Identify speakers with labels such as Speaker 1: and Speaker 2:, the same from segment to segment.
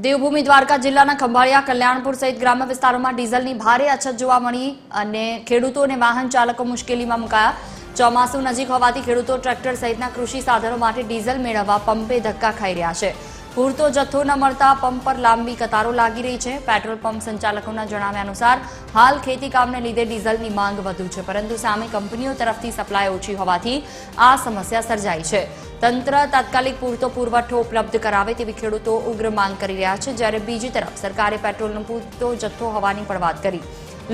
Speaker 1: દેવભૂમિ દ્વારકા જિલ્લાના ખંભાળિયા, કલ્યાણપુર સહિત ગ્રામ્ય વિસ્તારોમાં ડીઝલની ભારે અછત જોવા મળી અને ખેડૂતો અને વાહન ચાલકો મુશ્કેલીમાં મુકાયા। ચોમાસુ નજીક હોવાથી ખેડૂતો ટ્રેક્ટર સહિતના કૃષિ સાધનો માટે ડીઝલ મેળવવા પંપે ધક્કા ખાઈ રહ્યા છે। પૂરતો જથ્થો ન મળતા પંપ પર લાંબી કતારો લાગી રહી છે। પેટ્રોલ પંપ સંચાલકોના જણાવ્યા અનુસાર હાલ ખેતી કામને લીધે ડીઝલની માંગ વધુ છે, પરંતુ સામે કંપનીઓ તરફથી સપ્લાય ઓછી હોવાથી આ સમસ્યા સર્જાઈ છે। તંત્ર તાત્કાલિક પૂરતો પુરવઠો ઉપલબ્ધ કરાવે તેવી ખેડૂતો ઉગ્ર માંગ કરી રહ્યા છે, જ્યારે બીજી તરફ સરકારે પેટ્રોલનો પૂરતો જથ્થો હોવાની પણ વાત કરી।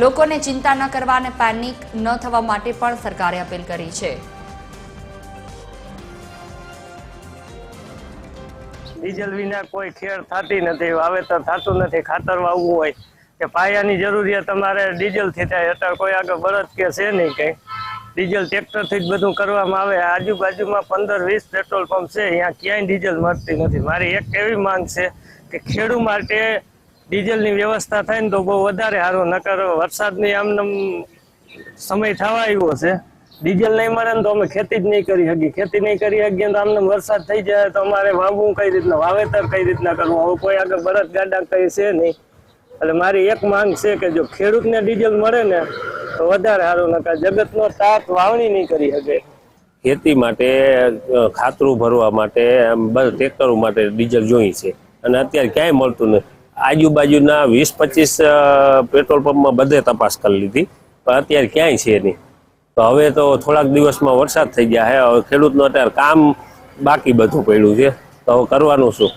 Speaker 1: લોકોને ચિંતા ન કરવા અને પેનિક ન થવા માટે પણ સરકારે અપીલ કરી છે।
Speaker 2: ડીઝલ વિના કોઈ ખેડ થતી નથી, વાવેતર થતું નથી। ખાતર વાવવું હોય કે પાયાની જરૂરિયાત તમારે ડીઝલથી થાય। અત્યારે કોઈ આગળ બળદ કે છે નહીં, કંઈ ડીઝલ ટ્રેક્ટરથી જ બધું કરવામાં આવે। આજુબાજુમાં 15-20 પેટ્રોલ પંપ છે, અહીંયા ક્યાંય ડીઝલ મળતી નથી। મારી એક એવી માંગ છે કે ખેડૂત માટે ડીઝલની વ્યવસ્થા થાય ને તો બહુ વધારે સારું। નકર વરસાદની આમનામ સમય થવા આવ્યો છે, ડીઝલ નહીં મળે ને તો અમે ખેતી જ નહીં કરી શકીએ। ખેતી નહીં કરી શકીએ તો આમને વરસાદ થઈ જાય તો અમારે વાવવું કઈ રીતના, વાવેતર કઈ રીતના કરવું? હવે કોઈ આગળ બળદ ગાડા કઈ છે નહીં। એટલે મારી એક માંગ છે કે જો ખેડૂતને ડીઝલ મળે ને તો વધારે સારું, નકર જગતનો તાત વાવણી નહીં કરી શકે।
Speaker 3: ખેતી માટે ખાતરું ભરવા માટે ટ્રેક્ટરો માટે ડીઝલ જોઈએ છે અને અત્યારે ક્યાંય મળતું નથી। આજુબાજુના 20-25 પેટ્રોલ પંપમાં બધે તપાસ કરી લીધી પણ અત્યારે ક્યાંય છે નહીં। તો હવે તો થોડાક દિવસમાં વરસાદ થઈ ગયા છે, હવે ખેડૂતનું અત્યારે કામ બાકી બધું પડ્યું છે, તો હવે કરવાનું શું?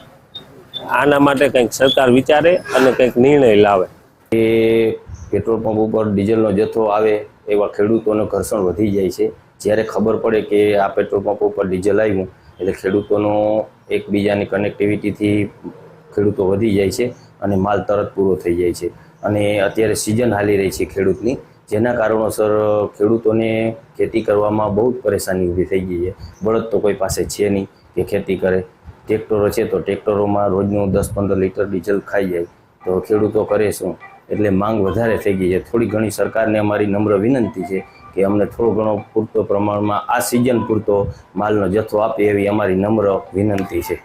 Speaker 3: આના માટે કંઈક સરકાર વિચારે અને કંઈક નિર્ણય લાવે।
Speaker 4: એ પેટ્રોલ પંપ ઉપર ડીઝલનો જથ્થો આવે એવા ખેડૂતોનું ઘર્ષણ વધી જાય છે। જ્યારે ખબર પડે કે આ પેટ્રોલ પંપ ઉપર ડીઝલ આવ્યું એટલે ખેડૂતોનો એકબીજાની કનેક્ટિવિટીથી ખેડૂતો વધી જાય છે અને માલ તરત પૂરો થઈ જાય છે। અને અત્યારે સિઝન હાલી રહી છે ખેડૂતની, જેના કારણોસર ખેડૂતોને ખેતી કરવામાં બહુ જ પરેશાની ઊભી થઈ ગઈ છે। બળદ તો કોઈ પાસે છે નહીં કે ખેતી કરે, ટ્રેક્ટરો છે તો ટ્રેક્ટરોમાં રોજનું 10-15 લીટર ડીઝલ ખાઈ જાય, તો ખેડૂતો કરે શું? એટલે માંગ વધારે થઈ ગઈ છે। થોડી ઘણી સરકારને અમારી નમ્ર વિનંતી છે કે અમને થોડો ઘણો પૂરતો પ્રમાણમાં આ સિઝન પૂરતો માલનો જથ્થો આપે એવી અમારી નમ્ર વિનંતી છે।